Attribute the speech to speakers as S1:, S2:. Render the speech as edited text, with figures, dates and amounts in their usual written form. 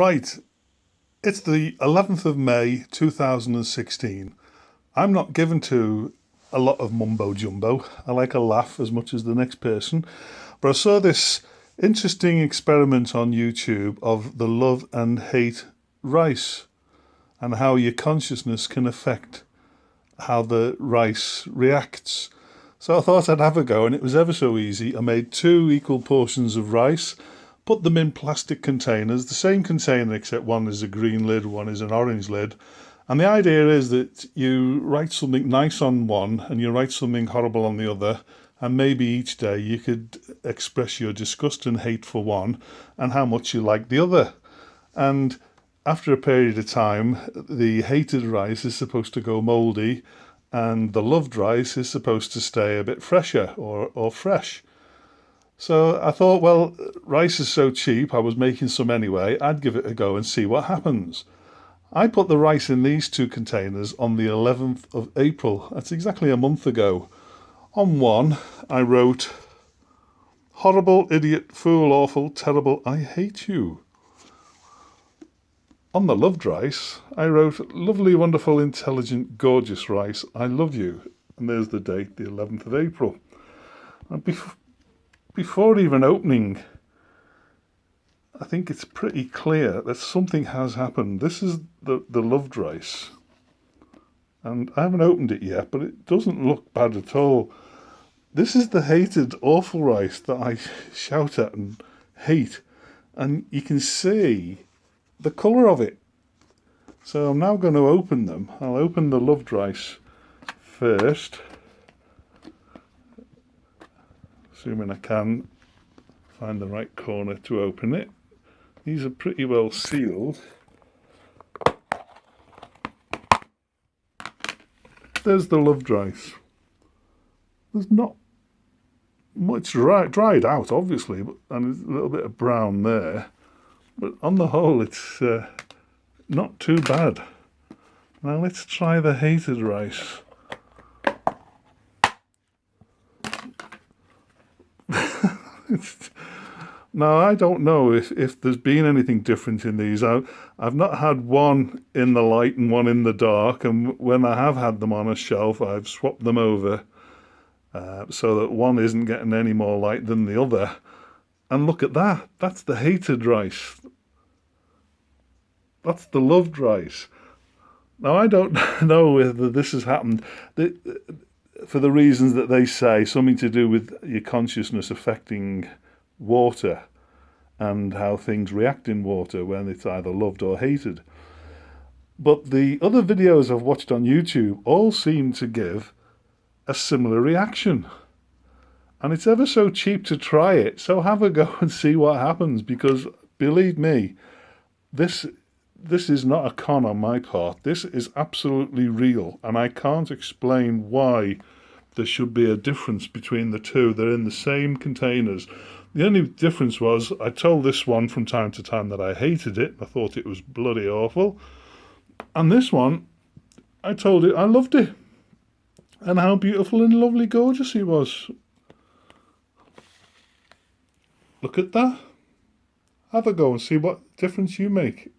S1: Right, it's the 11th of May 2016. I'm not given to a lot of mumbo jumbo. I like a laugh as much as the next person. But I saw this interesting experiment on YouTube of the love and hate rice and how your consciousness can affect how the rice reacts. So I thought I'd have a go, and it was ever so easy. I made two equal portions of rice, put them in plastic containers, the same container except one is a green lid, one is an orange lid. And the idea is that you write something nice on one and you write something horrible on the other, and maybe each day you could express your disgust and hate for one and how much you like the other. And after a period of time, the hated rice is supposed to go mouldy and the loved rice is supposed to stay a bit fresher or fresh. So I thought, well, rice is so cheap, I was making some anyway, I'd give it a go and see what happens. I put the rice in these two containers on the 11th of April. That's exactly a month ago. On one, I wrote, horrible, idiot, fool, awful, terrible, I hate you. On the loved rice, I wrote, lovely, wonderful, intelligent, gorgeous rice, I love you. And there's the date, the 11th of April. And before even opening, I think it's pretty clear that something has happened. This is the loved rice. And I haven't opened it yet, but it doesn't look bad at all. This is the hated, awful rice that I shout at and hate. And you can see the colour of it. So I'm now going to open them. I'll open the loved rice first, assuming I can find the right corner to open it. These are pretty well sealed. There's the loved rice. There's not much dried out, obviously, and there's a little bit of brown there. But on the whole, it's not too bad. Now let's try the hated rice. Now, I don't know if there's been anything different in these. I've not had one in the light and one in the dark, and when I have had them on a shelf, I've swapped them over so that one isn't getting any more light than the other. And look at that. That's the hated rice. That's the loved rice. Now, I don't know whether this has happened for the reasons that they say, something to do with your consciousness affecting water and how things react in water when it's either loved or hated. But the other videos I've watched on YouTube all seem to give a similar reaction. And it's ever so cheap to try it, so have a go and see what happens, because believe me, this is not a con on my part. This is absolutely real, and I can't explain why there should be a difference between the two. They're in the same containers. The only difference was I told this one from time to time that I hated it. I thought it was bloody awful. And this one, I told it I loved it. And how beautiful and lovely gorgeous he was. Look at that. Have a go and see what difference you make.